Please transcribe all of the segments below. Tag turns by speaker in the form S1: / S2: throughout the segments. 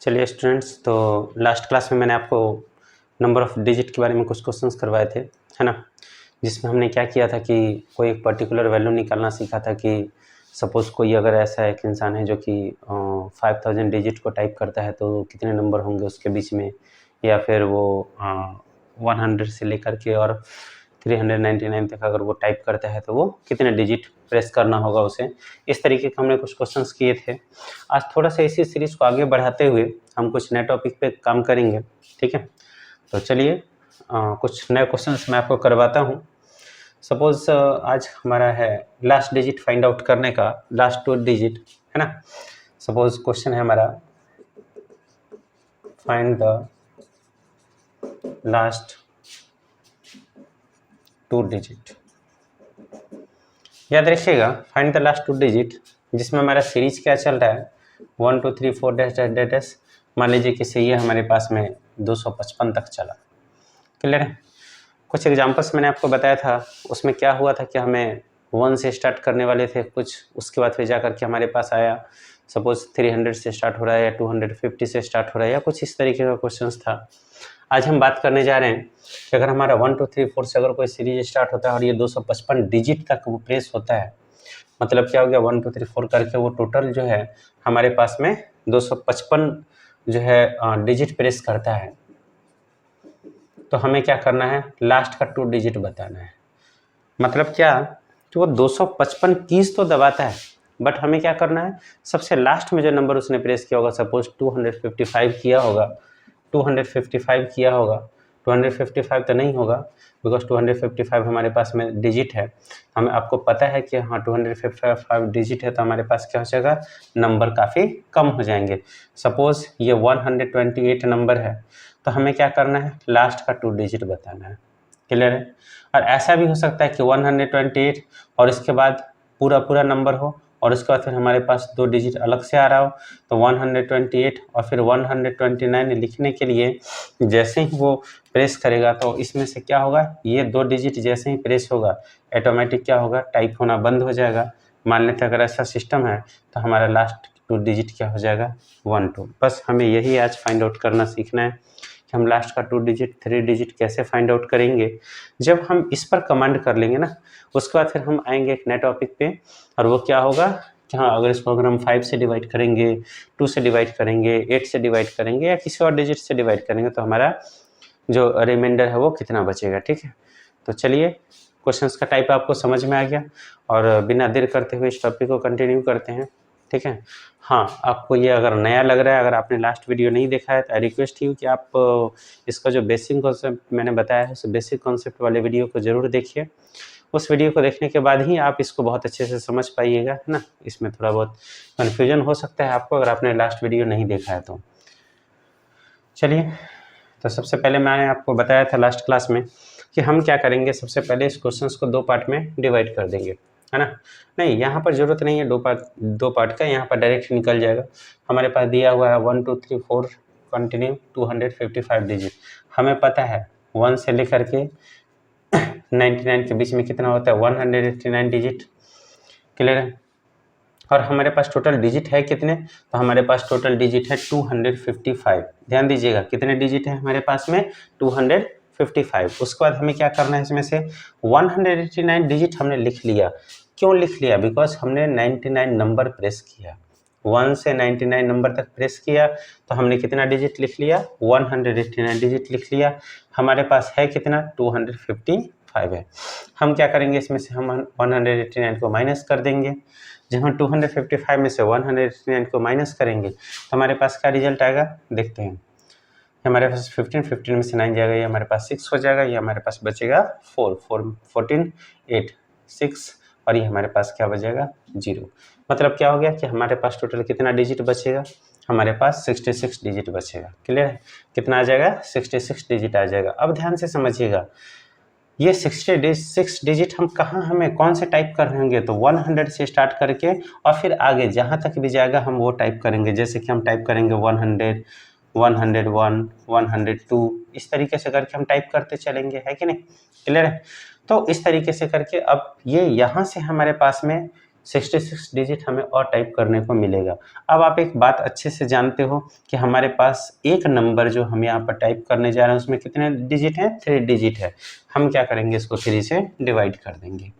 S1: चलिए स्टूडेंट्स, तो last class में मैंने आपको नंबर ऑफ़ डिजिट के बारे में कुछ क्वेश्चंस करवाए थे, है ना? जिसमें हमने क्या किया था कि कोई एक पर्टिकुलर वैल्यू निकालना सीखा था कि सपोज़ कोई अगर ऐसा एक इंसान है जो कि 5000 डिजिट को टाइप करता है तो कितने नंबर होंगे उसके बीच में, या फिर वो 100 से लेकर के और 399 तक अगर वो टाइप करता है तो वो कितने डिजिट प्रेस करना होगा उसे। इस तरीके के हमने कुछ क्वेश्चंस किए थे। आज थोड़ा सा इसी सीरीज़ को आगे बढ़ाते हुए हम कुछ नए टॉपिक पे काम करेंगे, ठीक है? तो चलिए कुछ नए क्वेश्चंस मैं आपको करवाता हूँ। सपोज़ आज हमारा है लास्ट डिजिट फाइंड आउट करने का, लास्ट 2 डिजिट, है ना? सपोज़ क्वेश्चन है हमारा फाइंड द लास्ट 2 डिजिट। याद रखिएगा, फाइंड द लास्ट 2 डिजिट, जिसमें हमारा सीरीज क्या चल रहा है 1 2 3 4 डैश डैश डैश डैश। मान लीजिए कि से ये हमारे पास में 255 तक चला। क्लियर है? कुछ एग्जांपल्स मैंने आपको बताया था, उसमें क्या हुआ था कि हमें 1 से स्टार्ट करने वाले थे कुछ, उसके बाद फिर जा करके हमारे पास आया सपोज 300 से स्टार्ट हो रहा है या 250 से स्टार्ट हो रहा है या कुछ इस तरीके का क्वेश्चंस था। आज हम बात करने जा रहे हैं कि अगर हमारा 1 2 3 4 से अगर कोई सीरीज स्टार्ट होता है और ये 255 डिजिट तक वो प्रेस होता है, मतलब क्या हो गया 1 2 3 4 करके वो टोटल जो है हमारे पास में 255 जो है डिजिट प्रेस करता है। तो हमें क्या करना है, लास्ट का 2 डिजिट बताना है। मतलब क्या कि वो 255 कीज तो दबाता है, बट हमें क्या करना है, सबसे लास्ट में जो नंबर उसने प्रेस किया होगा, सपोज 255 किया होगा, 255 किया होगा, 255 तो नहीं होगा बिकॉज 255 हमारे पास में डिजिट है। हमें आपको पता है कि हाँ 255 डिजिट है तो हमारे पास क्या हो जाएगा, नंबर काफ़ी कम हो जाएंगे। सपोज ये 128 नंबर है तो हमें क्या करना है, लास्ट का 2 डिजिट बताना है। क्लियर है? और ऐसा भी हो सकता है कि 128 और इसके बाद पूरा नंबर हो और उसके बाद फिर हमारे पास 2 डिजिट अलग से आ रहा हो, तो 128 और फिर 129 लिखने के लिए जैसे ही वो प्रेस करेगा तो इसमें से क्या होगा, ये 2 डिजिट जैसे ही प्रेस होगा ऑटोमेटिक क्या होगा, टाइप होना बंद हो जाएगा। मान लेते हैं अगर ऐसा सिस्टम है तो हमारा लास्ट 2 डिजिट क्या हो जाएगा, 1 2। बस हमें यही आज फाइंड आउट करना सीखना है कि हम लास्ट का 2 डिजिट 3 डिजिट कैसे फाइंड आउट करेंगे। जब हम इस पर कमांड कर लेंगे ना, उसके बाद फिर हम आएंगे एक नए टॉपिक पे, और वो क्या होगा कि हाँ अगर इसको अगर हम 5 से डिवाइड करेंगे, 2 से डिवाइड करेंगे, 8 से डिवाइड करेंगे या किसी और डिजिट से डिवाइड करेंगे तो हमारा जो रिमाइंडर है वो कितना बचेगा। ठीक है, तो चलिए क्वेश्चंस का टाइप आपको समझ में आ गया और बिना देर करते हुए इस टॉपिक को कंटिन्यू करते हैं। ठीक है, हाँ आपको ये अगर नया लग रहा है, अगर आपने लास्ट वीडियो नहीं देखा है तो आई रिक्वेस्ट यू कि आप इसका जो बेसिक कॉन्सेप्ट मैंने बताया है उस बेसिक कॉन्सेप्ट वाले वीडियो को ज़रूर देखिए। उस वीडियो को देखने के बाद ही आप इसको बहुत अच्छे से समझ पाइएगा, है ना? इसमें थोड़ा बहुत कन्फ्यूजन हो सकता है आपको अगर आपने लास्ट वीडियो नहीं देखा है तो। चलिए, तो सबसे पहले मैंने आपको बताया था लास्ट क्लास में कि हम क्या करेंगे, सबसे पहले इस क्वेश्चंस को 2 पार्ट में डिवाइड कर देंगे, है ना? नहीं, यहाँ पर ज़रूरत नहीं है 2 पार्ट का, यहाँ पर डायरेक्ट निकल जाएगा। हमारे पास दिया हुआ है 1 2 3 4 कंटिन्यू 255 डिजिट। हमें पता है 1 से लेकर के 99 के बीच में कितना होता है, 189 डिजिट। क्लियर है? और हमारे पास टोटल डिजिट है कितने, तो हमारे पास टोटल डिजिट है 255। ध्यान दीजिएगा कितने डिजिट है हमारे पास में, 255। उसके बाद हमें क्या करना है, इसमें से 189 डिजिट हमने लिख लिया। क्यों लिख लिया, बिकॉज हमने 99 नंबर प्रेस किया, 1 से 99 नंबर तक प्रेस किया तो हमने कितना डिजिट लिख लिया, 189 डिजिट लिख लिया। हमारे पास है कितना, 255 है। हम क्या करेंगे, इसमें से हम 189 को माइनस कर देंगे। जब हम 255 में से 189 को माइनस करेंगे तो हमारे पास क्या रिजल्ट आएगा, देखते हैं। हमारे पास 15 में से 9 जाएगा, ये हमारे पास 6 हो जाएगा, ये हमारे पास बचेगा 14 8 6 और ये हमारे पास क्या बचेगा, 0। मतलब क्या हो गया कि हमारे पास टोटल कितना डिजिट बचेगा, हमारे पास 66 डिजिट बचेगा। क्लियर है? कितना आ जाएगा, 66 डिजिट आ जाएगा। अब ध्यान से समझिएगा, ये 66 डिजिट हम कहाँ, हमें कौन से टाइप कर रहे होंगे, तो 100 से स्टार्ट करके और फिर आगे जहाँ तक भी जाएगा हम वो टाइप करेंगे। जैसे कि हम टाइप करेंगे 100, 101, 102, इस तरीके से करके हम टाइप करते चलेंगे, है कि नहीं? क्लियर है? तो इस तरीके से करके अब ये यहाँ से हमारे पास में 66 डिजिट हमें और टाइप करने को मिलेगा। अब आप एक बात अच्छे से जानते हो कि हमारे पास एक नंबर जो हम यहाँ पर टाइप करने जा रहे हैं उसमें कितने डिजिट हैं, 3 डिजिट है। हम क्या करेंगे, इसको 3 से डिवाइड कर देंगे।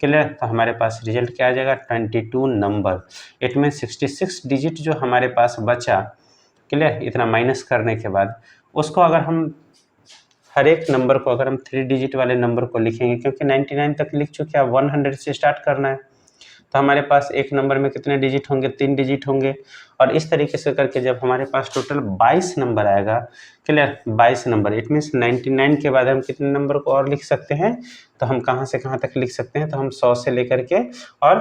S1: क्लियर? तो हमारे पास रिजल्ट क्या आ जाएगा, 22 नंबर। इट मीन 66 डिजिट जो हमारे पास बचा, क्लियर, इतना माइनस करने के बाद उसको अगर हम हर एक नंबर को अगर हम 3 डिजिट वाले नंबर को लिखेंगे, क्योंकि 99 तक लिख चुके हैं, 100 से स्टार्ट करना है, तो हमारे पास एक नंबर में कितने डिजिट होंगे, 3 डिजिट होंगे। और इस तरीके से करके जब हमारे पास टोटल 22 नंबर आएगा, क्लियर, 22 नंबर, इट मीन्स 99 के बाद हम कितने नंबर को और लिख सकते हैं, तो हम कहाँ से कहाँ तक लिख सकते हैं, तो हम 100 से लेकर के और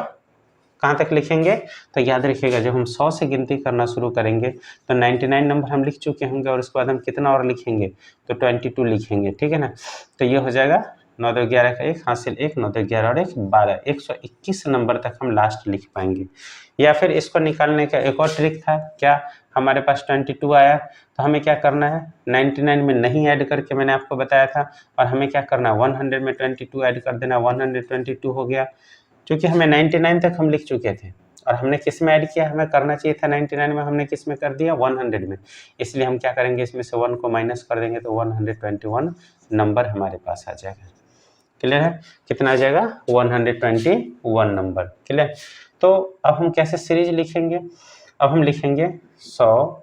S1: कहाँ तक लिखेंगे, तो याद रखिएगा जब हम 100 से गिनती करना शुरू करेंगे तो 99 नंबर हम लिख चुके होंगे और उसके बाद हम कितना और लिखेंगे, तो 22 लिखेंगे, ठीक है ना। तो ये हो जाएगा 9 2 11 का 1 हासिल 1, 9 2 11 और 1 12, 121 नंबर तक हम लास्ट लिख पाएंगे। या फिर इसको निकालने का एक और ट्रिक था, क्या, हमारे पास 22 आया तो हमें क्या करना है, 99 में नहीं ऐड करके मैंने आपको बताया था, और हमें क्या करना है, 100 में 22 ऐड कर देना, 122 हो गया। क्योंकि हमें 99 तक हम लिख चुके थे और हमने किस में ऐड किया, हमें करना चाहिए था 99 में, हमने किस में कर दिया, 100 में। इसलिए हम क्या करेंगे, इसमें से 1 को माइनस कर देंगे तो 121 नंबर हमारे पास आ जाएगा। क्लियर है, कितना आ जाएगा, 121 नंबर। क्लियर। तो अब हम कैसे सीरीज लिखेंगे, अब हम लिखेंगे 100,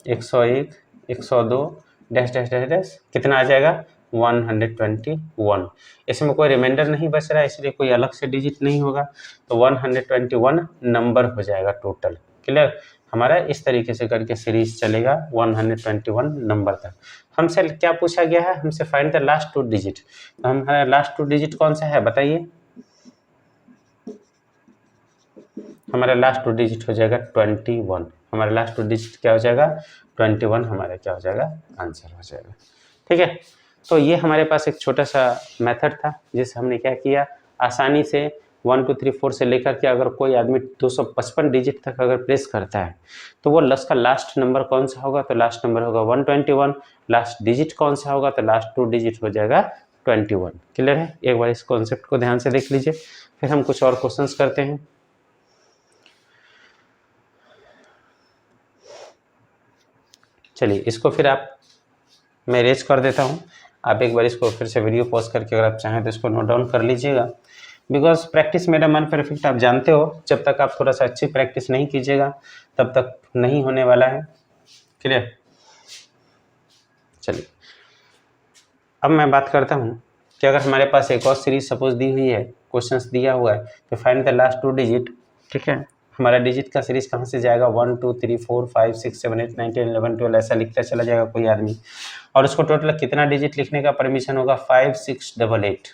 S1: 101, 102 डैश डैश डैश डैश, कितना आ जाएगा, 121। इसमें कोई रिमाइंडर नहीं बच रहा है, इसलिए कोई अलग से डिजिट नहीं होगा, तो 121 नंबर हो जाएगा टोटल। क्लियर, हमारा इस तरीके से करके सीरीज चलेगा 121 नंबर तक। हमसे क्या पूछा गया है, हमसे फाइंड द लास्ट 2 डिजिट। हमारा लास्ट 2 डिजिट कौन सा है बताइए, हमारा लास्ट 2 डिजिट हो जाएगा 21। हमारा लास्ट 2 डिजिट क्या हो जाएगा, 21 हमारा क्या हो जाएगा, आंसर हो जाएगा। ठीक है, तो ये हमारे पास एक छोटा सा मेथड था जिससे हमने क्या किया, आसानी से 1 2 3 4 से लेकर के अगर कोई आदमी 255 डिजिट तक अगर प्रेस करता है तो वो का लास्ट नंबर कौन सा होगा, तो लास्ट नंबर होगा 121। लास्ट डिजिट कौन सा होगा, तो लास्ट 2 डिजिट हो जाएगा 21। क्लियर है, एक बार इस कॉन्सेप्ट को ध्यान से देख लीजिए, फिर हम कुछ और क्वेश्चंस करते हैं। चलिए इसको फिर मैं रेज कर देता हूँ, आप एक बार इसको फिर से वीडियो पॉज करके अगर आप चाहें तो इसको नोट डाउन कर लीजिएगा, बिकॉज प्रैक्टिस मेरा मन परफेक्ट, आप जानते हो जब तक आप थोड़ा सा अच्छी प्रैक्टिस नहीं कीजिएगा तब तक नहीं होने वाला है। क्लियर, चलिए अब मैं बात करता हूँ कि अगर हमारे पास एक और सीरीज सपोज दी हुई है, क्वेश्चंस दिया हुआ है, तो फाइंड द लास्ट 2 डिजिट। ठीक है, हमारा डिजिट का सीरीज कहाँ से जाएगा, 1 2 3 4 5 6 7 8 9 10 11 12 ऐसा लिखता चला जाएगा कोई आदमी, और उसको टोटल कितना डिजिट लिखने का परमिशन होगा, 5688,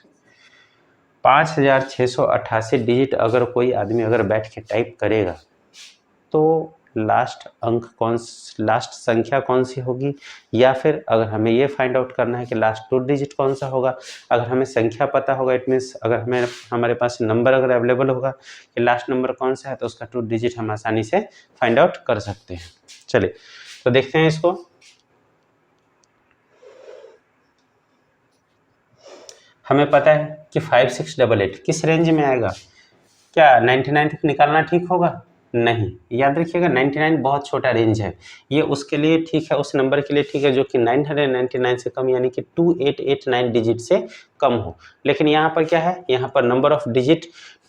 S1: 5688 डिजिट अगर कोई आदमी अगर बैठ के टाइप करेगा तो लास्ट अंक लास्ट संख्या कौन सी होगी, या फिर अगर हमें ये फाइंड आउट करना है कि लास्ट 2 डिजिट कौन सा होगा, अगर हमें संख्या पता होगा, इट मीन्स अगर हमारे पास नंबर अगर अवेलेबल होगा कि लास्ट नंबर कौन सा है, तो उसका 2 डिजिट हम आसानी से फाइंड आउट कर सकते हैं। चलिए तो देखते हैं इसको। हमें पता है कि 5688 किस रेंज में आएगा, क्या 99 तक निकालना ठीक होगा, नहीं, याद रखिएगा 99 बहुत छोटा रेंज है, ये उसके लिए ठीक है, उस नंबर के लिए ठीक है जो कि 999 से कम यानी कि 2889 डिजिट से कम हो। लेकिन यहाँ पर क्या है, यहाँ पर नंबर ऑफ डिजिट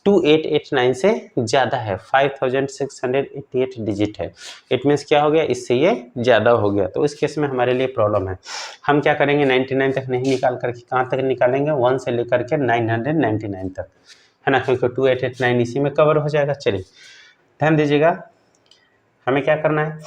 S1: 2889 से ज़्यादा है, 5688 डिजिट है। इट मीन्स क्या हो गया, इससे ये ज़्यादा हो गया, तो इस केस में हमारे लिए प्रॉब्लम है। हम क्या करेंगे, 99 तक नहीं निकाल करके कहाँ तक निकालेंगे, 1 से लेकर के 999 तक, है ना, क्योंकि 2889 इसी में कवर हो जाएगा। चलिए ध्यान दीजिएगा, हमें क्या करना है,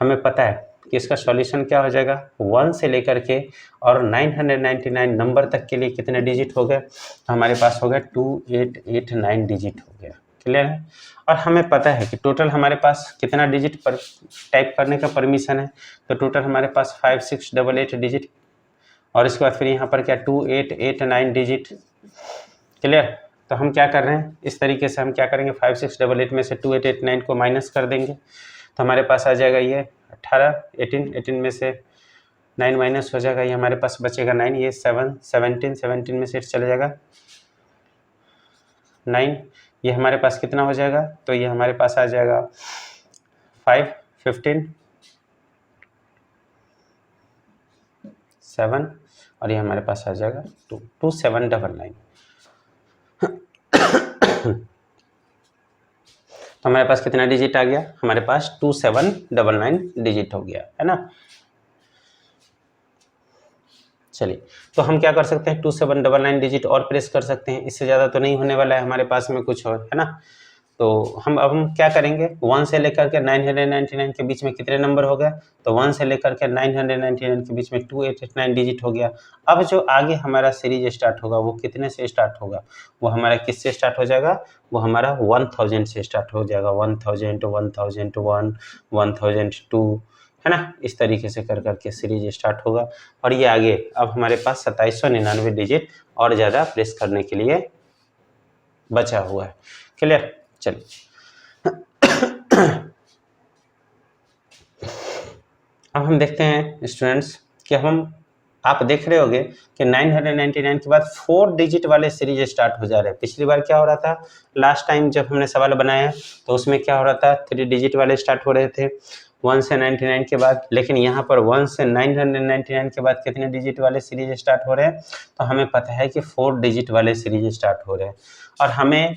S1: हमें पता है कि इसका सॉल्यूशन क्या हो जाएगा, 1 से लेकर के और 999 नंबर तक के लिए कितने डिजिट हो गए, तो हमारे पास हो गया 2889 डिजिट हो गया। क्लियर है, और हमें पता है कि टोटल हमारे पास कितना डिजिट पर टाइप करने का परमिशन है, तो टोटल हमारे पास 5688 डिजिट, और इसके बाद फिर यहाँ पर क्या 2889 डिजिट। क्लियर, तो हम क्या कर रहे हैं, इस तरीके से हम क्या करेंगे, 5688 में से 2889 को माइनस कर देंगे, तो हमारे पास आ जाएगा ये 18, 18 में से 9 माइनस हो जाएगा, ये हमारे पास बचेगा 9, ये 7, 17 में से चले जाएगा 9, ये हमारे पास कितना हो जाएगा, तो ये हमारे पास आ जाएगा 5, 15, 7 और ये हमारे पास आ जाएगा 2, 2799। तो हमारे पास कितना डिजिट आ गया, हमारे पास 2799 डिजिट हो गया, है ना। चलिए, तो हम क्या कर सकते हैं, 2799 डिजिट और प्रेस कर सकते हैं, इससे ज़्यादा तो नहीं होने वाला है हमारे पास में कुछ और, है ना। तो हम क्या करेंगे, 1 से लेकर के 999 के बीच में कितने नंबर हो गए, तो 1 से लेकर के 999 के बीच में 2889 डिजिट हो गया। अब जो आगे हमारा सीरीज स्टार्ट होगा वो कितने से स्टार्ट होगा, वो हमारा किससे स्टार्ट हो जाएगा, वो हमारा 1000 से स्टार्ट हो जाएगा, 1000, 1001, 1002, है ना। इस तरीके से कर करके सीरीज स्टार्ट होगा और ये आगे अब हमारे पास 2799 डिजिट और ज़्यादा प्रेस करने के लिए बचा हुआ है। क्लियर। चलिए अब हम देखते हैं स्टूडेंट्स कि आप देख रहे होंगे कि 999 के बाद 4 डिजिट वाले सीरीज स्टार्ट हो जा रहे हैं। पिछली बार क्या हो रहा था, लास्ट टाइम जब हमने सवाल बनाया तो उसमें क्या हो रहा था, 3 डिजिट वाले स्टार्ट हो रहे थे 1 से 99 के बाद, लेकिन यहाँ पर 1 से 999 के बाद कितने डिजिट वाले सीरीज स्टार्ट हो रहे हैं, तो हमें पता है कि 4 डिजिट वाले सीरीज स्टार्ट हो रहे हैं और हमें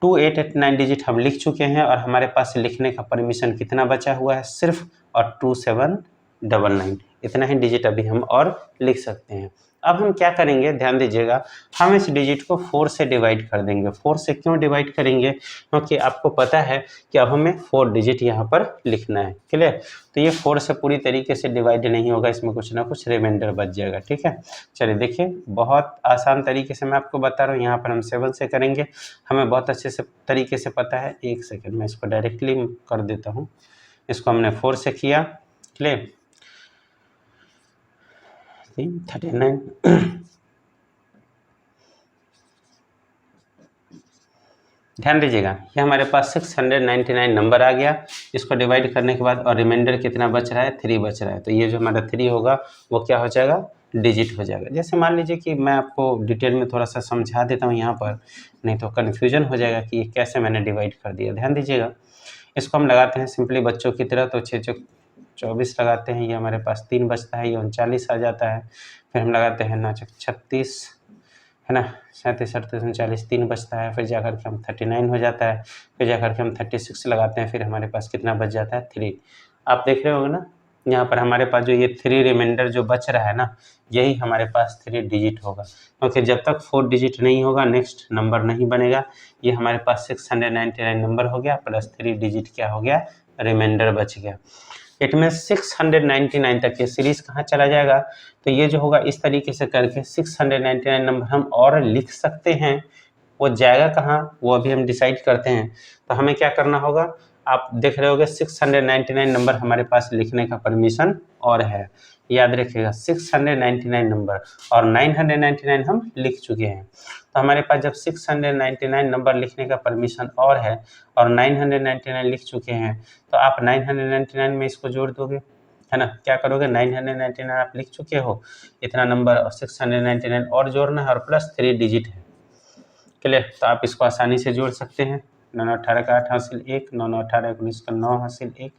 S1: 2889 डिजिट हम लिख चुके हैं और हमारे पास लिखने का परमिशन कितना बचा हुआ है, सिर्फ और 2799, इतना ही डिजिट अभी हम और लिख सकते हैं। अब हम क्या करेंगे, ध्यान दीजिएगा, हम इस डिजिट को 4 से डिवाइड कर देंगे। 4 से क्यों डिवाइड करेंगे, क्योंकि आपको पता है कि अब हमें 4 डिजिट यहाँ पर लिखना है। क्लियर। तो ये 4 से पूरी तरीके से डिवाइड नहीं होगा, इसमें कुछ ना कुछ रिमाइंडर बच जाएगा। ठीक है, चलिए देखिए, बहुत आसान तरीके से मैं आपको बता रहा हूँ। यहाँ पर हम 7 से करेंगे, हमें बहुत अच्छे से तरीके से पता है। एक सेकेंड मैं इसको डायरेक्टली कर देता हूँ। इसको हमने 4 से किया, क्लियर, 39 ध्यान दीजिएगा, ये हमारे पास 699 नंबर आ गया। इसको डिवाइड करने के बाद और रिमाइंडर कितना बच रहा है, 3 बच रहा है। तो ये जो हमारा 3 होगा वो क्या हो जाएगा, डिजिट हो जाएगा। जैसे मान लीजिए कि मैं आपको डिटेल में थोड़ा सा समझा देता हूँ यहाँ पर, नहीं तो कन्फ्यूजन हो जाएगा कि ये कैसे मैंने डिवाइड कर दिया। ध्यान दीजिएगा, इसको हम लगाते हैं सिंपली बच्चों की तरह, तो 6 चौक 24 लगाते हैं, ये हमारे पास 3 बचता है, ये 39 आ जाता है। फिर हम लगाते हैं 9 चौक 36, है ना, 37 38 39, 3 बचता है। फिर जाकर के हम 39 हो जाता है। फिर जाकर के हम 36 लगाते हैं, फिर हमारे पास कितना बच जाता है, 3। आप देख रहे होंगे ना, यहाँ पर हमारे पास जो ये 3 रिमाइंडर जो बच रहा है ना, यही हमारे पास 3 डिजिट होगा, क्योंकि जब तक 4 डिजिट नहीं होगा नेक्स्ट नंबर नहीं बनेगा। ये हमारे पास 699 नंबर हो गया प्लस 3 डिजिट क्या हो गया, रिमाइंडर बच गया। इट में 699 तक ये सीरीज कहाँ चला जाएगा, तो ये जो होगा इस तरीके से करके 699 नंबर हम और लिख सकते हैं। वो जाएगा कहाँ, वो अभी हम डिसाइड करते हैं। तो हमें क्या करना होगा, आप देख रहे होगे 699 नंबर हमारे पास लिखने का परमिशन और है। याद रखिएगा 699 नंबर और 999 हम लिख चुके हैं। तो हमारे पास जब 699 नंबर लिखने का परमिशन और है और 999 लिख चुके हैं, तो आप 999 में इसको जोड़ दोगे, है ना। क्या करोगे, 999 आप लिख चुके हो, इतना नंबर और 699 और जोड़ना है और प्लस 3 डिजिट है। क्लियर। तो आप इसको आसानी से जोड़ सकते हैं। 9 9 18 का 8 हासिल 1, 9 9 18 19 का 9 हासिल 1,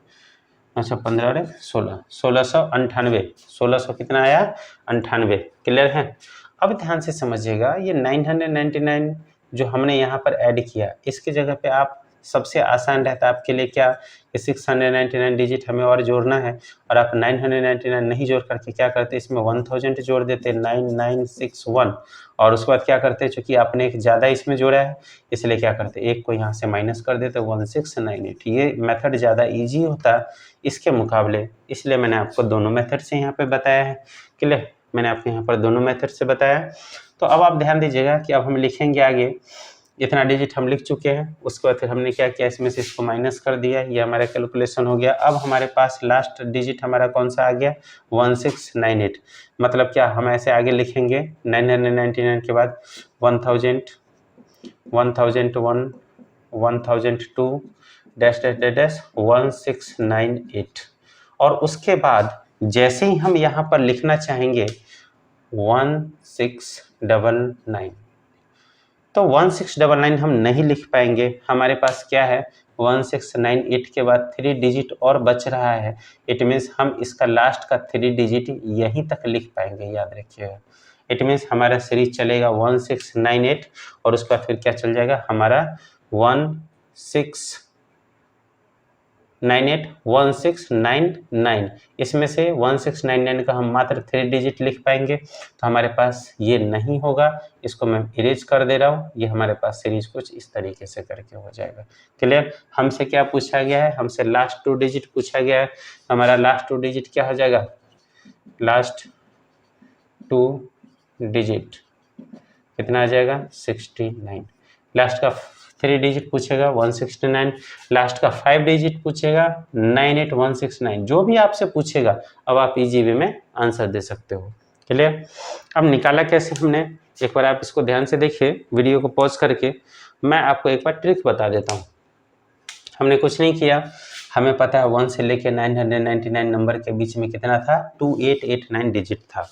S1: 9 15 और 16, 1698, 1600 कितना आया, 98। क्लियर है। अब ध्यान से समझिएगा, ये 999 जो हमने यहाँ पर ऐड किया, इसकी जगह पे आप सबसे आसान रहता है आपके लिए क्या, कि 699 डिजिट हमें और जोड़ना है और आप 999 नहीं जोड़ करके क्या करते, इसमें 1000 जोड़ देते 9961 और उसके बाद क्या करते, चूंकि आपने एक ज़्यादा इसमें जोड़ा है इसलिए क्या करते, एक को यहाँ से माइनस कर देते 1698। ये मेथड ज़्यादा ईजी होता है इसके मुकाबले, इसलिए मैंने आपको दोनों मेथड से यहाँ पे बताया है। क्लियर, मैंने आपको यहाँ पर दोनों मेथड से बताया। तो अब आप ध्यान दीजिएगा कि अब हम लिखेंगे आगे, इतना डिजिट हम लिख चुके हैं, उसके बाद फिर हमने क्या किया, इसमें से इसको माइनस कर दिया, ये हमारा कैलकुलेशन हो गया। अब हमारे पास लास्ट डिजिट हमारा कौन सा आ गया, 1698। मतलब क्या, हम ऐसे आगे लिखेंगे 999 के बाद 1000, 1001, 1002 डैश डैश डैश डैश 1698 और उसके बाद जैसे ही हम यहाँ पर लिखना चाहेंगे 1699, तो 1699 हम नहीं लिख पाएंगे, हमारे पास क्या है 1698 के बाद 3 डिजिट और बच रहा है। इट मीन्स हम इसका लास्ट का 3 डिजिट यहीं तक लिख पाएंगे, याद रखिएगा। इट मीन्स हमारा सीरीज चलेगा 1698 और उसका फिर क्या चल जाएगा हमारा 1699 इसमें से 1699 का हम मात्र 3 डिजिट लिख पाएंगे, तो हमारे पास ये नहीं होगा। इसको मैं इरेज कर दे रहा हूँ। ये हमारे पास सीरीज कुछ इस तरीके से करके हो जाएगा। क्लियर? हमसे क्या पूछा गया है? हमसे लास्ट 2 डिजिट पूछा गया है। हमारा लास्ट 2 डिजिट क्या हो जाएगा? लास्ट 2 डिजिट कितना आ जाएगा? 69। लास्ट का 3 डिजिट पूछेगा 169, लास्ट का 5 डिजिट पूछेगा 98169। जो भी आपसे पूछेगा अब आप इजी वे में आंसर दे सकते हो। क्लियर? अब निकाला कैसे हमने, एक बार आप इसको ध्यान से देखिए, वीडियो को पॉज करके मैं आपको एक बार ट्रिक बता देता हूँ। हमने कुछ नहीं किया, हमें पता है 1 से लेके 999 नंबर के बीच में कितना था? 2889 डिजिट था।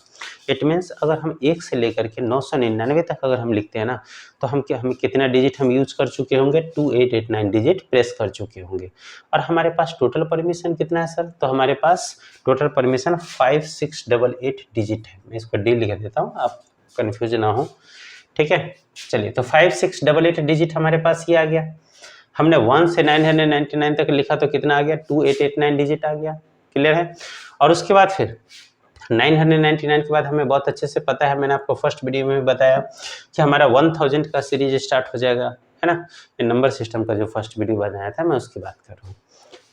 S1: इट मीन्स अगर हम 1 से लेकर के 999 तक अगर हम लिखते हैं ना, तो हमें कितना डिजिट हम यूज कर चुके होंगे? 2889 डिजिट प्रेस कर चुके होंगे। और हमारे पास टोटल परमिशन कितना है सर? तो हमारे पास टोटल परमिशन 5688 डिजिट है। मैं इसको डी लिख देता हूँ, आप कन्फ्यूज ना हो। ठीक है, चलिए, तो 5688 डिजिट हमारे पास ये आ गया। हमने 1 से 999 तक लिखा तो कितना आ गया? 2889 डिजिट आ गया। क्लियर है? और उसके बाद फिर 999 के बाद हमें बहुत अच्छे से पता है, मैंने आपको फर्स्ट वीडियो में भी बताया कि हमारा 1000 का सीरीज स्टार्ट हो जाएगा, है ना? ये नंबर सिस्टम का जो फर्स्ट वीडियो बनाया था मैं उसकी बात कर रहा हूँ।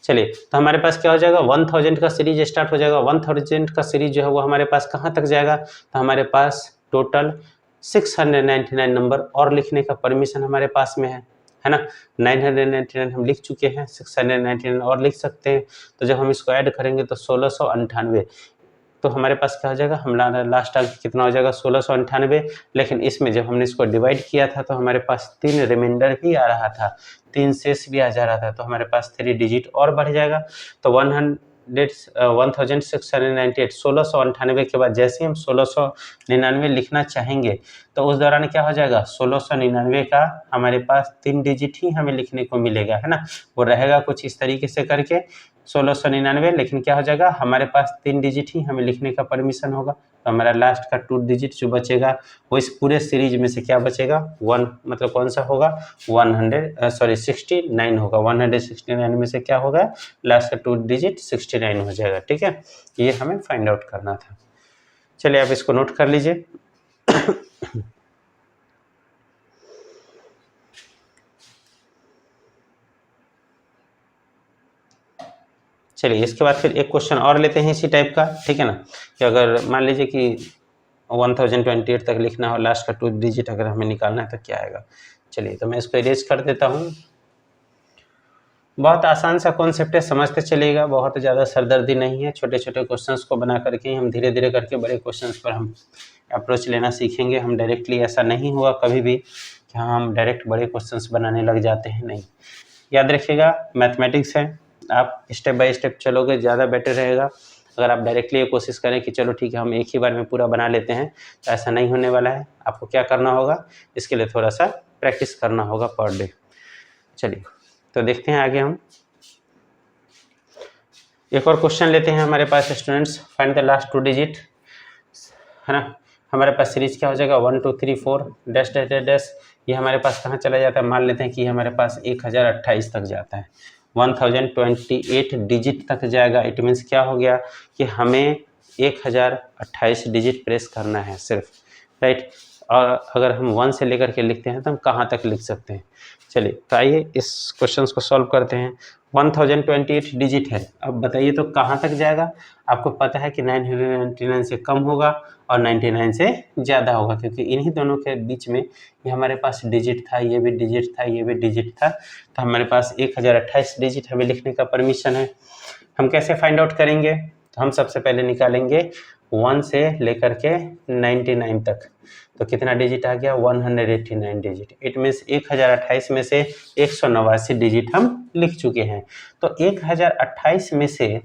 S1: चलिए, तो हमारे पास क्या हो जाएगा? 1000 का सीरीज स्टार्ट हो जाएगा। 1000 का सीरीज जो है वो हमारे पास कहाँ तक जाएगा? तो हमारे पास टोटल 699 नंबर और लिखने का परमिशन हमारे पास में है ना? 999 हम लिख चुके हैं, 699 और लिख सकते हैं। तो जब हम इसको ऐड करेंगे तो 1698, तो हमारे पास क्या हो जाएगा? हमारा लास्ट अंक कितना हो जाएगा? 1698। लेकिन इसमें जब हमने इसको डिवाइड किया था तो हमारे पास 3 रिमाइंडर भी आ रहा था, 3 शेष भी आ जा रहा था, तो हमारे पास 3 डिजिट और बढ़ जाएगा। तो 1698 1698 के बाद जैसे हम 1699 लिखना चाहेंगे तो उस दौरान क्या हो जाएगा? 1699 का हमारे पास 3 डिजिट ही हमें लिखने को मिलेगा, है ना? वो रहेगा कुछ इस तरीके से करके 1699, लेकिन क्या हो जाएगा? हमारे पास 3 डिजिट ही हमें लिखने का परमिशन होगा। तो हमारा लास्ट का 2 डिजिट जो बचेगा वो इस पूरे सीरीज में से क्या बचेगा? 1, मतलब कौन सा होगा? 69 होगा। 169 में से क्या होगा? लास्ट का 2 डिजिट 69 हो जाएगा। ठीक है, ये हमें फाइंड आउट करना था। चलिए, आप इसको नोट कर लीजिए। चलिए, इसके बाद फिर एक क्वेश्चन और लेते हैं इसी टाइप का। ठीक है ना, कि अगर मान लीजिए कि 1028 तक लिखना हो, लास्ट का 2 डिजिट अगर हमें निकालना है तो क्या आएगा? चलिए, तो मैं इसको इरेज कर देता हूँ। बहुत आसान सा कॉन्सेप्ट है, समझते चलिएगा, बहुत ज़्यादा सरदर्दी नहीं है। छोटे छोटे क्वेश्चंस को बना करके हम धीरे धीरे करके बड़े क्वेश्चंस पर हम अप्रोच लेना सीखेंगे। हम डायरेक्टली, ऐसा नहीं हुआ कभी भी कि हम डायरेक्ट बड़े क्वेश्चंस बनाने लग जाते हैं, नहीं। याद रखिएगा, मैथमेटिक्स है, आप स्टेप बाय स्टेप चलोगे ज़्यादा बेटर रहेगा। अगर आप डायरेक्टली ये कोशिश करें कि चलो ठीक है हम एक ही बार में पूरा बना लेते हैं, तो ऐसा नहीं होने वाला है। आपको क्या करना होगा? इसके लिए थोड़ा सा प्रैक्टिस करना होगा पर डे। चलिए, तो देखते हैं आगे हम एक और क्वेश्चन लेते हैं। हमारे पास students, find the last 2 digit, है ना? हमारे पास सीरीज क्या हो जाएगा? 1 2 3 4 डैश डैश डैश डैश। ये हमारे पास कहाँ चला जाता है? मान लेते हैं कि हमारे पास 1028 तक जाता है, 1028 डिजिट तक जाएगा। इट मीन्स क्या हो गया कि हमें 1028 डिजिट प्रेस करना है सिर्फ, राइट? और अगर हम 1 से लेकर के लिखते हैं तो हम कहाँ तक लिख सकते हैं? चलिए, तो आइए इस क्वेश्चन को सॉल्व करते हैं। 1028 डिजिट है, अब बताइए तो कहाँ तक जाएगा? आपको पता है कि 999 से कम होगा और 99 से ज़्यादा होगा, क्योंकि इन्हीं दोनों के बीच में ये हमारे पास डिजिट था, ये भी डिजिट था, ये भी डिजिट था। तो हमारे पास 1028 डिजिट हमें लिखने का परमिशन है। हम कैसे फाइंड आउट करेंगे? तो हम सबसे पहले निकालेंगे 1 से लेकर के 99 तक, तो कितना डिजिट आ गया? 189 डिजिट। इट मीन्स 1028 में से 189 डिजिट हम लिख चुके हैं। तो 1028 में से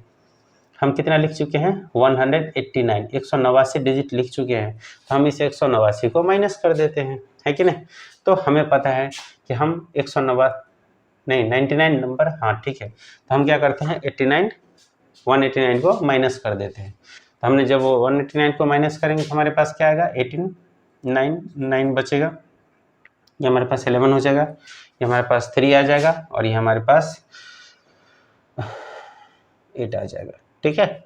S1: हम कितना लिख चुके हैं? 189, 189 डिजिट लिख चुके हैं। तो हम इस 189 को माइनस कर देते हैं, है कि नहीं। तो हमें पता है कि हम 99 नंबर, हाँ ठीक है, तो हम क्या करते हैं 189 को माइनस कर देते हैं। तो हमने जब वो 189 को माइनस करेंगे तो हमारे पास क्या आएगा 9 बचेगा, ये हमारे पास 11 हो जाएगा, ये हमारे पास 3 आ जाएगा और ये हमारे पास 8 आ जाएगा। ठीक है,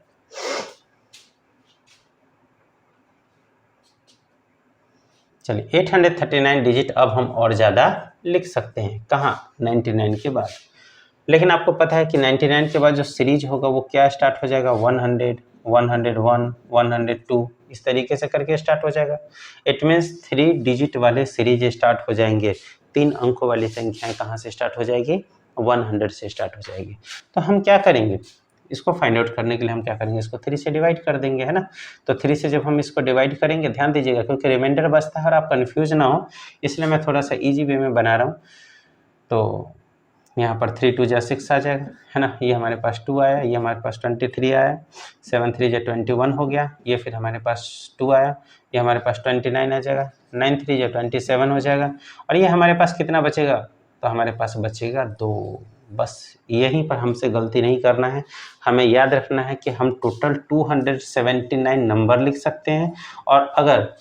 S1: चलिए 839 डिजिट अब हम और ज़्यादा लिख सकते हैं, कहाँ 99 के बाद। लेकिन आपको पता है कि 99 के बाद जो सीरीज होगा वो क्या स्टार्ट हो जाएगा 100, 101, 102 इस तरीके से करके स्टार्ट हो जाएगा। इट मीन्स 3 डिजिट वाले सीरीज स्टार्ट हो जाएंगे। 3 अंकों वाली संख्याएं कहाँ से स्टार्ट हो जाएगी 100 से स्टार्ट हो जाएगी। तो हम क्या करेंगे, इसको फाइंड आउट करने के लिए हम क्या करेंगे, इसको 3 से डिवाइड कर देंगे, है ना। तो 3 से जब हम इसको डिवाइड करेंगे, ध्यान दीजिएगा क्योंकि रिमाइंडर बचता है और आप कंफ्यूज ना हो, इसलिए मैं थोड़ा सा इजी वे में बना रहा हूँ। तो यहाँ पर 3 2 जा 6 आ जाएगा, है ना। ये हमारे पास 2 आया, ये हमारे पास 23 आया, 7 3 जा 21 हो गया, ये फिर हमारे पास 2 आया, ये हमारे पास 29 आ जाएगा, 9 3 जा 27 हो जाएगा, और ये हमारे पास कितना बचेगा, तो हमारे पास बचेगा 2। बस यहीं पर हमसे गलती नहीं करना है, हमें याद रखना है कि हम टोटल 279 नंबर लिख सकते हैं, और अगर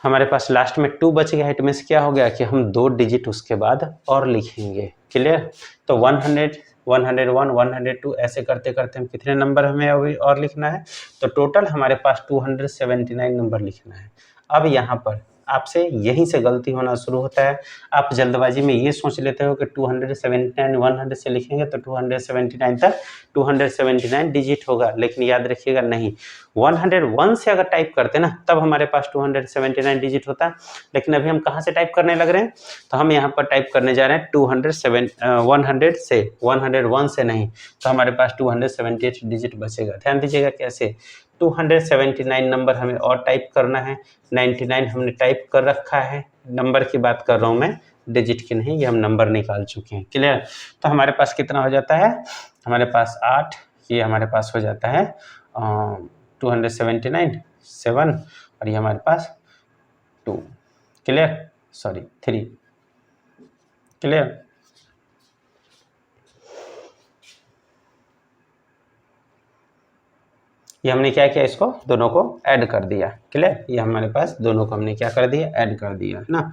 S1: हमारे पास लास्ट में 2 बच गया, इट मीन्स क्या हो गया कि हम 2 डिजिट उसके बाद और लिखेंगे। क्लियर। तो 100, 101, 102 ऐसे करते करते हम कितने नंबर हमें अभी और लिखना है, तो टोटल हमारे पास 279 नंबर लिखना है। अब यहाँ पर आपसे यहीं से गलती होना शुरू होता है, आप जल्दबाजी में ये सोच लेते हो कि 279 100 से लिखेंगे तो 279 तक 279 डिजिट होगा, लेकिन याद रखिएगा नहीं, 101 से अगर टाइप करते ना तब हमारे पास 279 डिजिट होता है, लेकिन अभी हम कहाँ से टाइप करने लग रहे हैं, तो हम यहाँ पर टाइप करने जा रहे हैं 100 से, 101 से नहीं, तो हमारे पास 278 डिजिट बचेगा। ध्यान दीजिएगा कैसे, 279 नंबर हमें और टाइप करना है, 99 हमने टाइप कर रखा है, नंबर की बात कर रहा हूँ मैं, डिजिट की नहीं, ये हम नंबर निकाल चुके हैं। क्लियर। तो हमारे पास कितना हो जाता है, हमारे पास 8, ये हमारे पास हो जाता है 279 7, और ये हमारे पास 2। Clear, sorry 3। क्लियर। ये हमने क्या किया, इसको दोनों को ऐड कर दिया। क्लियर, ये हमारे पास दोनों को हमने क्या कर दिया, ऐड कर दिया, है ना।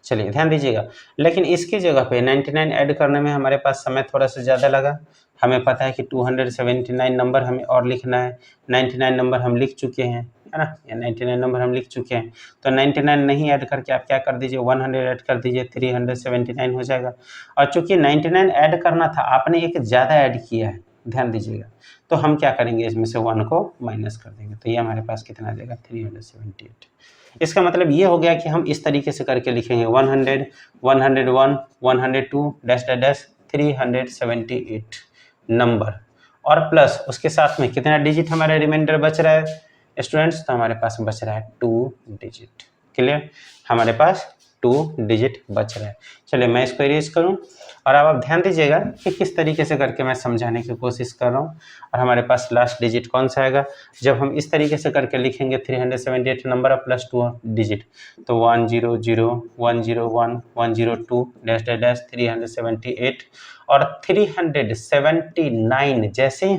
S1: चलिए ध्यान दीजिएगा, लेकिन इसकी जगह पे 99 ऐड करने में हमारे पास समय थोड़ा सा ज़्यादा लगा। हमें पता है कि 279 नंबर हमें और लिखना है, 99 नंबर हम लिख चुके हैं, है ना, या 99 नंबर हम लिख चुके हैं, तो 99 नहीं ऐड करके आप क्या कर दीजिए 100 ऐड कर दीजिए, 379 हो जाएगा। और चूंकि 99 ऐड करना था, आपने एक ज़्यादा ऐड किया है, ध्यान दीजिएगा, तो हम क्या करेंगे, इसमें से 1 को माइनस कर देंगे, तो ये हमारे पास कितना आ जाएगा 378। इसका मतलब ये हो गया कि हम इस तरीके से करके लिखेंगे 100, 101, 102 डैश डैश डैश 378 नंबर, और प्लस उसके साथ में कितना डिजिट हमारा रिमाइंडर बच रहा है स्टूडेंट्स, तो हमारे पास बच रहा है 2 डिजिट। क्लियर, हमारे पास 2 डिजिट बच रहा है। चलिए मैं इसको इरेज करूं, और अब आप ध्यान दीजिएगा कि किस तरीके से करके मैं समझाने की कोशिश कर रहा हूँ। और हमारे पास लास्ट डिजिट कौन सा आएगा, जब हम इस तरीके से करके लिखेंगे 378 नंबर प्लस 2 डिजिट, तो 100, 101, 102 डैश डैश डैश 378 और 379 जैसे ही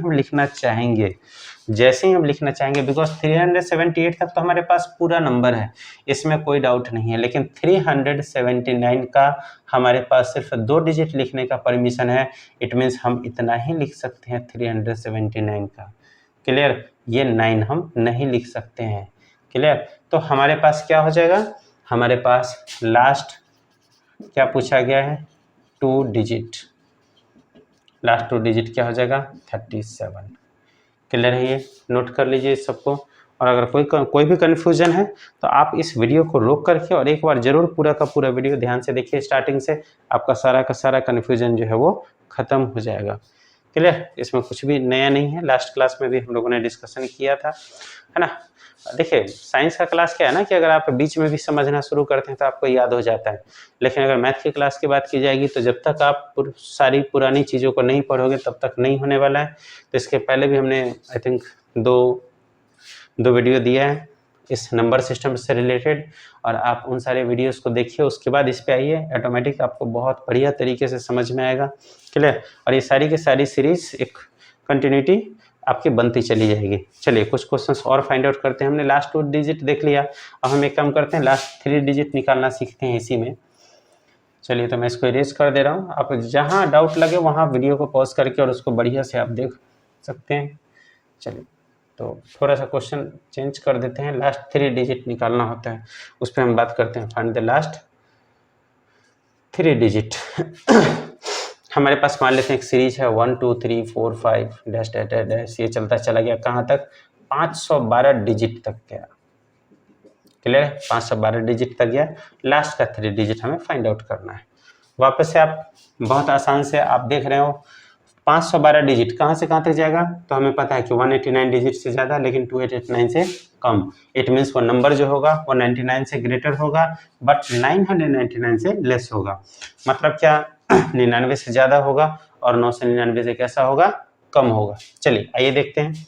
S1: हम लिखना चाहेंगे, बिकॉज 378 तक तो हमारे पास पूरा नंबर है, इसमें कोई डाउट नहीं है, लेकिन 379 का हमारे पास सिर्फ 2 डिजिट लिखने का परमिशन है। इट मीन्स हम इतना ही लिख सकते हैं 379 का। क्लियर, ये 9 हम नहीं लिख सकते हैं। क्लियर, तो हमारे पास क्या हो जाएगा, हमारे पास लास्ट क्या पूछा गया है 2 डिजिट, लास्ट 2 डिजिट क्या हो जाएगा 37। क्लियर है, ये नोट कर लीजिए इस सबको। और अगर कोई भी कन्फ्यूजन है तो आप इस वीडियो को रोक करके और एक बार जरूर पूरा का पूरा वीडियो ध्यान से देखिए स्टार्टिंग से, आपका सारा का सारा कन्फ्यूजन जो है वो खत्म हो जाएगा। क्लियर, इसमें कुछ भी नया नहीं है, लास्ट क्लास में भी हम लोगों ने डिस्कशन किया था, है ना। देखिए साइंस का क्लास क्या है ना कि अगर आप बीच में भी समझना शुरू करते हैं तो आपको याद हो जाता है, लेकिन अगर मैथ की क्लास की बात की जाएगी तो जब तक आप सारी पुरानी चीज़ों को नहीं पढ़ोगे तब तक नहीं होने वाला है। तो इसके पहले भी हमने आई थिंक दो वीडियो दिया है, इस नंबर सिस्टम से रिलेटेड, और आप उन सारे वीडियोस को देखिए, उसके बाद इस पे आइए, ऑटोमेटिक आपको बहुत बढ़िया तरीके से समझ में आएगा। क्लियर? और ये सारी की सारी सीरीज एक कंटिन्यूटी आपकी बनती चली जाएगी। चलिए कुछ क्वेश्चंस और फाइंड आउट करते हैं। हमने लास्ट 2 डिजिट देख लिया, अब हम एक काम करते हैं, लास्ट 3 डिजिट निकालना सीखते हैं इसी में। चलिए तो मैं इसको इरेज कर दे रहा हूँ, आप जहाँ डाउट लगे वहाँ वीडियो को पॉज करके और उसको बढ़िया से आप देख सकते हैं। चलिए तो थोड़ा सा क्वेश्चन चेंज कर देते हैं, लास्ट 3 डिजिट निकालना होता है, उस पर हम बात करते हैं। Find the last 3 digit. हमारे पास मान लेते हैं एक सीरीज है 1 2 3 4 5 डैश डैश डैश डैश, ये चलता चला गया कहाँ तक, 512 डिजिट तक गया। क्लियर है? 512 डिजिट तक गया। लास्ट का 3 डिजिट हमें फाइंड आउट करना है। वापस से आप बहुत आसान से आप देख रहे हो, 512 डिजिट कहाँ से कहाँ तक जाएगा, तो हमें पता है कि 189 डिजिट से ज़्यादा लेकिन 2889 से कम। इट मीन्स वो नंबर जो होगा वो 99 से ग्रेटर होगा बट 999 से लेस होगा। मतलब क्या, 99 से ज़्यादा होगा और 999 से कैसा होगा, कम होगा। चलिए आइए देखते हैं।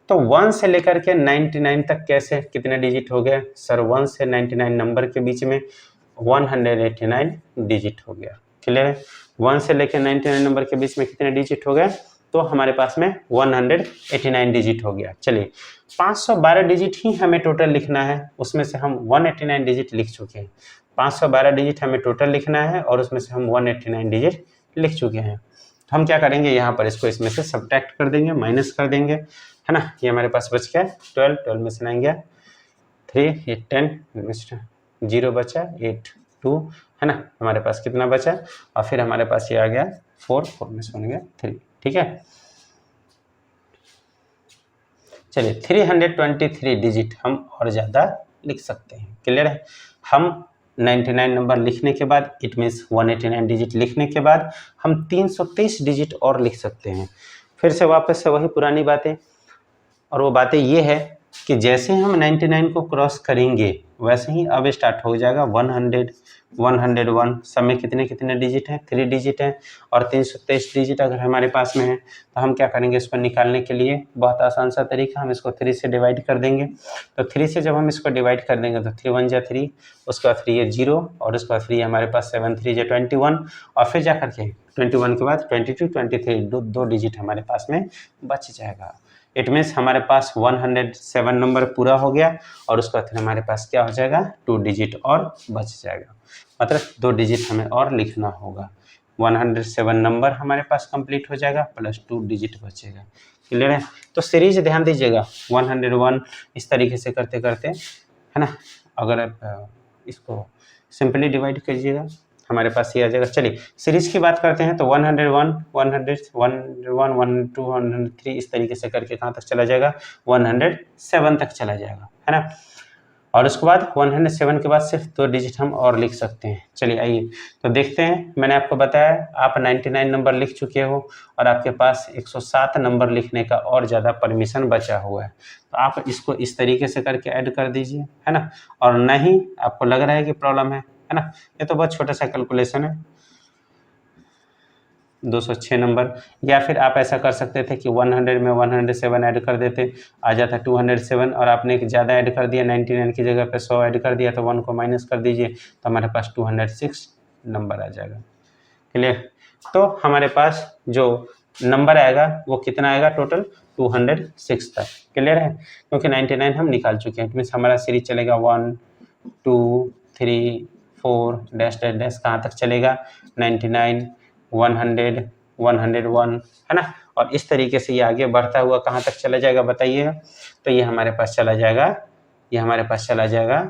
S1: तो 1 से लेकर के 99 तक कैसे कितने डिजिट हो गए सर, 1 से 99 नंबर के बीच में 189 डिजिट हो गया। क्लियर है? 1 से लेकर 99 नंबर के बीच में कितने डिजिट हो गए, तो हमारे पास में 189 डिजिट हो गया। चलिए 512 डिजिट ही हमें टोटल लिखना है, उसमें से हम 189 डिजिट लिख चुके हैं। 512 डिजिट हमें टोटल लिखना है और उसमें से हम 189 डिजिट लिख चुके हैं। तो हम क्या करेंगे, यहाँ पर इसको इसमें से सब्ट्रैक्ट कर देंगे, माइनस कर देंगे, है ना। ये हमारे पास बच गया 12 में से 9 गया 3, ये 10, 0 बचा 8, 2, है ना। हमारे पास कितना बचा, और फिर हमारे पास ये आ गया 4 में से 1 गया 3। ठीक है, चलिए 323 डिजिट हम और ज़्यादा लिख सकते हैं। क्लियर है? हम 99 नंबर लिखने के बाद, इट मीन्स 189 डिजिट लिखने के बाद हम 323 डिजिट और लिख सकते हैं। फिर से वापस से वही पुरानी बातें, और वो बातें ये है कि जैसे हम 99 को क्रॉस करेंगे वैसे ही अब स्टार्ट हो जाएगा 100, 101। सब में कितने कितने डिजिट हैं, 3 डिजिट हैं, और 323 डिजिट अगर हमारे पास में है तो हम क्या करेंगे, इसको निकालने के लिए बहुत आसान सा तरीका, हम इसको 3 से डिवाइड कर देंगे। तो 3 से जब हम इसको डिवाइड कर देंगे तो 3 1 जा 3, उसके बाद 3 है 0, और उसके बाद 3 हमारे पास 7 3 जा 21, और फिर जा करके 21 के बाद 22 23, दो डिजिट हमारे पास में बच जाएगा। इट मीन्स हमारे पास 107 नंबर पूरा हो गया, और उसके बाद हमारे पास क्या हो जाएगा, 2 डिजिट और बच जाएगा। मतलब 2 डिजिट हमें और लिखना होगा। 107 नंबर हमारे पास कंप्लीट हो जाएगा प्लस 2 डिजिट बचेगा। क्लियर है? तो सीरीज ध्यान दीजिएगा, 101 इस तरीके से करते करते, है ना। अगर आप इसको सिंपली डिवाइड कीजिएगा हमारे पास ये आ जाएगा। चलिए सीरीज की बात करते हैं, तो 101, 101, 102, 103 इस तरीके से करके कहाँ तक चला जाएगा, 107 तक चला जाएगा, है ना। और उसके बाद 107 के बाद सिर्फ 2 डिजिट हम और लिख सकते हैं। चलिए आइए तो देखते हैं। मैंने आपको बताया आप 99 नंबर लिख चुके हो और आपके पास 107 नंबर लिखने का और ज़्यादा परमिशन बचा हुआ है, तो आप इसको इस तरीके से करके ऐड कर दीजिए, है ना। और नहीं आपको लग रहा है कि प्रॉब्लम है ना, ये तो बहुत छोटा सा कैलकुलेशन है, 206 नंबर। या फिर आप ऐसा कर सकते थे कि 100 में 107 ऐड कर देते, आ जाता 207, और आपने एक ज़्यादा ऐड कर दिया, 99 की जगह पे 100 ऐड कर दिया, तो 1 को माइनस कर दीजिए तो हमारे पास 206 नंबर आ जाएगा। क्लियर? तो हमारे पास जो नंबर आएगा वो कितना आएगा, टोटल 206 तक। क्लियर है? क्योंकि 99 हम निकाल चुके हैं, मीन्स हमारा सीरीज चलेगा 1 2 3 4 डैश डैश डैश, कहाँ तक चलेगा, 99 100 101, है ना। और इस तरीके से ये आगे बढ़ता हुआ कहाँ तक चला जाएगा बताइए। तो ये हमारे पास चला जाएगा, ये हमारे पास चला जाएगा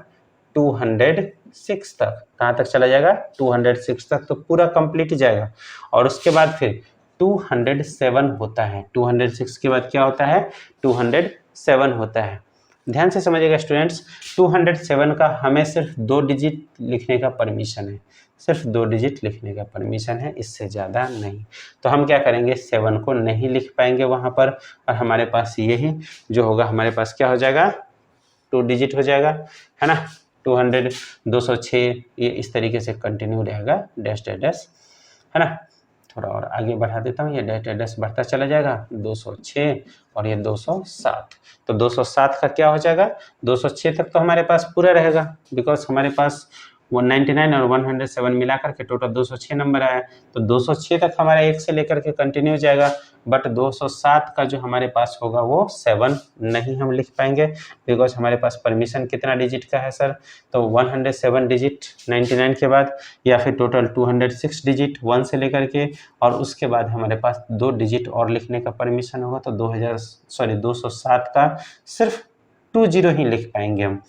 S1: 206 तक। कहाँ तक चला जाएगा, 206 तक, तो पूरा कंप्लीट जाएगा। और उसके बाद फिर 207 होता है, 206 के बाद क्या होता है, 207 होता है। ध्यान से समझिएगा स्टूडेंट्स, 207 का हमें सिर्फ 2 डिजिट लिखने का परमिशन है, सिर्फ 2 डिजिट लिखने का परमिशन है, इससे ज़्यादा नहीं। तो हम क्या करेंगे, 7 को नहीं लिख पाएंगे वहाँ पर, और हमारे पास यही जो होगा, हमारे पास क्या हो जाएगा, 2 डिजिट हो जाएगा, है ना। 200 206 ये इस तरीके से कंटिन्यू रहेगा, डैश डैश डैश, है ना। थोड़ा और आगे बढ़ा देता हूँ, ये डेस बढ़ता चला जाएगा, 206 और ये 207। तो 207 का क्या हो जाएगा, 206 तक तो हमारे पास पूरा रहेगा, बिकॉज हमारे पास 199 और 107 मिला करके टोटल 206 नंबर आया। तो 206 तक हमारा 1 से लेकर के कंटिन्यू जाएगा, बट 207 का जो हमारे पास होगा वो 7 नहीं हम लिख पाएंगे, बिकॉज हमारे पास परमिशन कितना डिजिट का है सर, तो 107 डिजिट 99 के बाद, या फिर टोटल 206 डिजिट 1 से लेकर के, और उसके बाद हमारे पास 2 डिजिट और लिखने का परमिशन होगा, तो 207 का सिर्फ 20 ही लिख पाएंगे हम।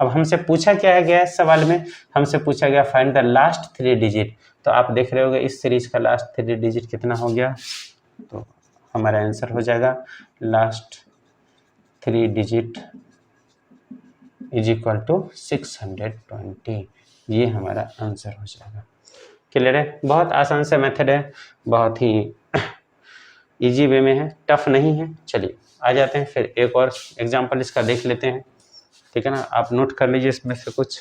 S1: अब हमसे पूछा क्या है गया सवाल में, हमसे पूछा गया फाइंड द लास्ट 3 डिजिट। तो आप देख रहे होगे इस सीरीज का लास्ट 3 डिजिट कितना हो गया, तो हमारा आंसर हो जाएगा last 3 digit is equal to 620। ये हमारा आंसर हो जाएगा। क्लियर है, बहुत आसान सा मेथड है, बहुत ही इजी वे में है, टफ नहीं है। चलिए आ जाते हैं फिर एक और एग्जांपल इसका देख लेते हैं, ठीक है ना। आप नोट कर लीजिए इसमें से कुछ,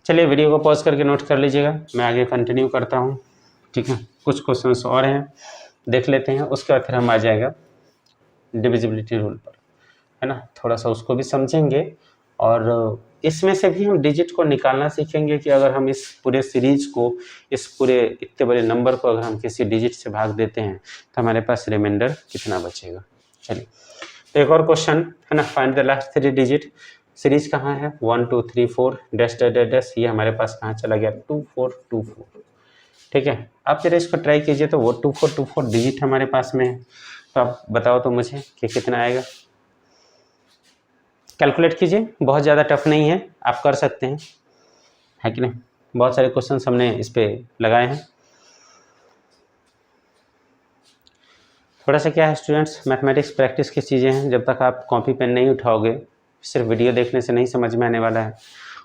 S1: चलिए वीडियो को पॉज करके नोट कर लीजिएगा, मैं आगे कंटिन्यू करता हूँ, ठीक है। कुछ क्वेश्चंस और हैं, देख लेते हैं, उसके बाद फिर हम आ जाएगा डिविजिबिलिटी रूल पर, है ना। थोड़ा सा उसको भी समझेंगे और इसमें से भी हम डिजिट को निकालना सीखेंगे कि अगर हम इस पूरे सीरीज को, इस पूरे इतने बड़े नंबर को अगर हम किसी डिजिट से भाग देते हैं तो हमारे पास रिमाइंडर कितना बचेगा। चलिए तो एक और क्वेश्चन है ना, find the last 3 digit. Series कहाँ है, 1 2 3 4 डैश डैश डैश, ये हमारे पास कहाँ चला गया, 2424, ठीक है। आप जरा इसको ट्राई कीजिए, तो वो 2424 डिजिट हमारे पास में है, तो आप बताओ तो मुझे कि कितना आएगा। कैलकुलेट कीजिए, बहुत ज़्यादा टफ नहीं है, आप कर सकते हैं, है कि नहीं। बहुत सारे क्वेश्चंस हमने इस पे लगाए हैं। थोड़ा सा क्या है स्टूडेंट्स, मैथमेटिक्स प्रैक्टिस की चीज़ें हैं, जब तक आप कॉपी पेन नहीं उठाओगे सिर्फ वीडियो देखने से नहीं समझ में आने वाला है।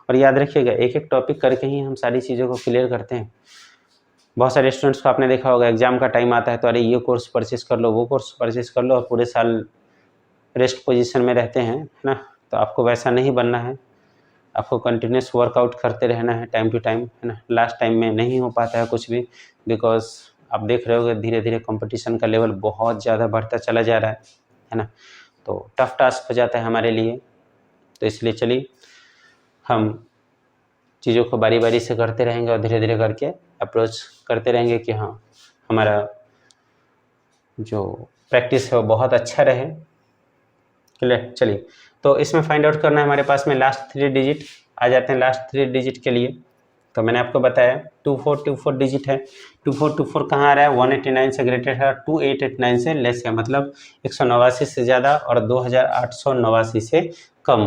S1: और याद रखिएगा एक एक टॉपिक करके ही हम सारी चीज़ों को क्लियर करते हैं। बहुत सारे स्टूडेंट्स को आपने देखा होगा एग्जाम का टाइम आता है तो अरे ये कोर्स परचेज कर लो, वो कोर्स परचेज कर लो, और पूरे साल रेस्ट पोजीशन में रहते हैं, है ना। तो आपको वैसा नहीं बनना है, आपको कंटिन्यूस वर्कआउट करते रहना है टाइम टू टाइम, है ना। लास्ट टाइम में नहीं हो पाता है कुछ भी, बिकॉज आप देख रहे होगे धीरे धीरे कंपटीशन का लेवल बहुत ज़्यादा बढ़ता चला जा रहा है ना। तो टफ टास्क हो जाता है हमारे लिए, तो इसलिए चलिए हम चीज़ों को बारी बारी से करते रहेंगे और धीरे धीरे करके अप्रोच करते रहेंगे कि हाँ हमारा जो प्रैक्टिस है वो बहुत अच्छा रहे। क्लियर, चलिए तो इसमें फाइंड आउट करना है हमारे पास में लास्ट 3 डिजिट। आ जाते हैं लास्ट 3 डिजिट के लिए। तो मैंने आपको बताया 2424 डिजिट है, 2424 कहाँ आ रहा है, 189 से ग्रेटर है, 2889 से लेस है, मतलब 189 से ज़्यादा और 2889 से कम।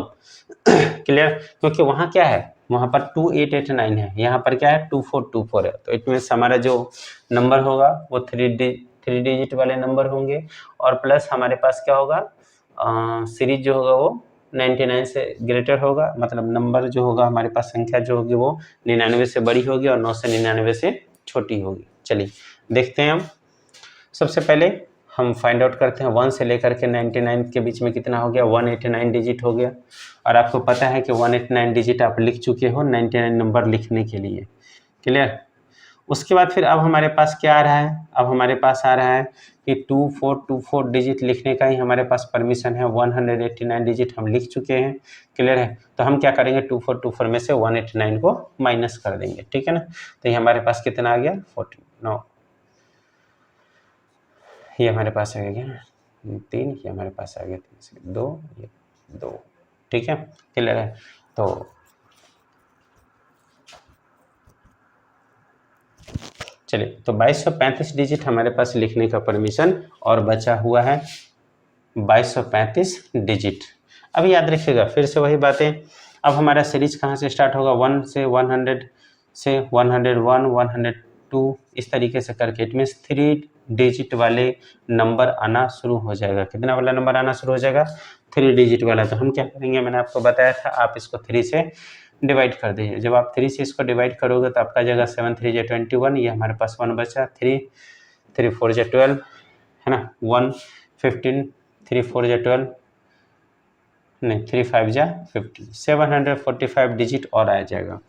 S1: क्लियर, क्योंकि वहाँ क्या है, वहाँ पर 2889 है, यहाँ पर क्या है 2424 है, तो इट मीन्स हमारा जो नंबर होगा वो 3 डिजिट वाले नंबर होंगे, और प्लस हमारे पास क्या होगा, सीरीज जो होगा वो 99 से ग्रेटर होगा, मतलब नंबर जो होगा हमारे पास संख्या जो होगी वो 99 से बड़ी होगी और 9 से 99 से छोटी होगी। चलिए देखते हैं हम। सबसे पहले हम फाइंड आउट करते हैं 1 से लेकर के 99 के बीच में कितना हो गया, 189 डिजिट हो गया, और आपको पता है कि 189 डिजिट आप लिख चुके हो 99 नंबर लिखने के लिए। क्लियर, उसके बाद फिर अब हमारे पास क्या आ रहा है, अब हमारे पास आ रहा है कि 2424 डिजिट लिखने का ही हमारे पास परमिशन है, 189 डिजिट हम लिख चुके हैं। क्लियर है, तो हम क्या करेंगे 2424 में से 189 को माइनस कर देंगे, ठीक है ना। तो ये हमारे पास कितना आ गया 49, ये हमारे पास आ गया 3, ये हमारे पास आ गया 3 से 2, ये 2, ठीक है। क्लियर है, तो चलिए तो 2235 डिजिट हमारे पास लिखने का परमिशन और बचा हुआ है 2235 डिजिट। अब याद रखिएगा फिर से वही बातें, अब हमारा सीरीज कहाँ से स्टार्ट होगा, 1 से 100 से 101 102 इस तरीके से करके, इट मीन्स 3 डिजिट वाले नंबर आना शुरू हो जाएगा। कितना वाला नंबर आना शुरू हो जाएगा, 3 डिजिट वाला। तो हम क्या करेंगे, मैंने आपको बताया था आप इसको 3 से डिवाइड कर दीजिए। जब आप 3 से इसको डिवाइड करोगे तो आपका जगह 7 3 जा 21, ये हमारे पास 1 बचा, 3 3 4 जा 12, है ना, 1 15 3 4 जा 12, नहीं 3 5 जा 15, 745 डिजिट और आ जाएगा।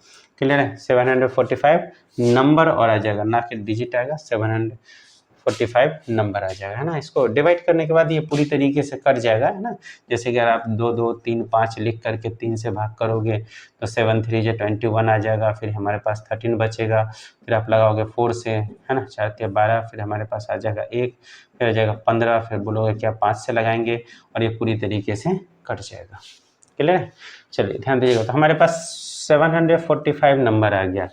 S1: क्लियर है। 745 नंबर और आ जाएगा, ना कि डिजिट आएगा, 745 नंबर आ जाएगा, है ना। इसको डिवाइड करने के बाद ये पूरी तरीके से कट जाएगा, है ना। जैसे कि अगर आप 2 2 3 5 लिख करके 3 से भाग करोगे तो 7 3 जो 21 आ जाएगा, फिर हमारे पास 13 बचेगा, फिर आप लगाओगे 4 से, है ना, 4 3 12, फिर हमारे पास आ जाएगा 1, फिर आ जाएगा 15, फिर बोलोगे क्या 5 से लगाएंगे और ये पूरी तरीके से कट जाएगा। क्लियर है। चलिए ध्यान दीजिएगा, तो हमारे पास 745 नंबर आ गया,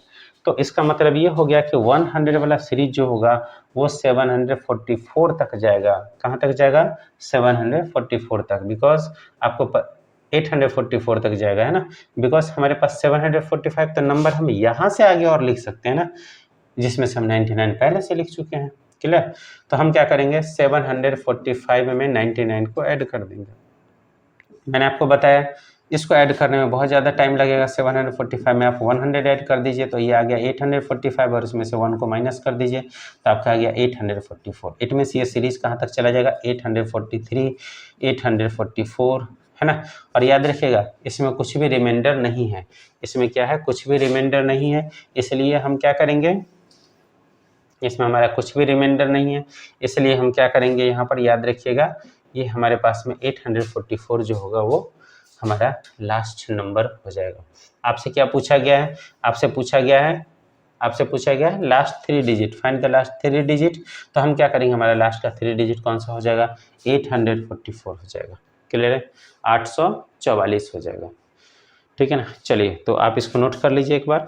S1: तो इसका मतलब ये हो गया कि 100 वाला सीरीज जो होगा वो 744 तक जाएगा। कहाँ तक जाएगा? 744 तक, बिकॉज आपको 844 तक जाएगा, है ना, बिकॉज हमारे पास 745 तो नंबर हम यहाँ से आगे और लिख सकते हैं ना, जिसमें से हम 99 पहले से लिख चुके हैं। क्लियर। तो हम क्या करेंगे, 745 में 99 को ऐड कर देंगे। मैंने आपको बताया इसको ऐड करने में बहुत ज़्यादा टाइम लगेगा। 745 में आप 100 ऐड कर दीजिए तो ये आ गया 845 और उसमें से 1 को माइनस कर दीजिए तो आपका आ गया 844। इट मीन्स ये सीरीज कहाँ तक चला जाएगा? 843, 844, है ना। और याद रखिएगा इसमें कुछ भी रिमाइंडर नहीं है, इसमें क्या है, कुछ भी रिमाइंडर नहीं है, इसलिए हम क्या करेंगे, इसमें हमारा कुछ भी रिमाइंडर नहीं है, इसलिए हम क्या करेंगे यहाँ पर, याद रखिएगा ये हमारे पास में 844 जो होगा वो हमारा लास्ट नंबर हो जाएगा। आपसे क्या पूछा गया है? आपसे पूछा गया है last 3 digit, find the last 3 digit. तो हम क्या करेंगे, हमारा लास्ट का 3 डिजिट कौन सा हो जाएगा? 844 हो जाएगा। क्लियर है, 844 हो जाएगा। ठीक है ना। चलिए तो आप इसको नोट कर लीजिए एक बार।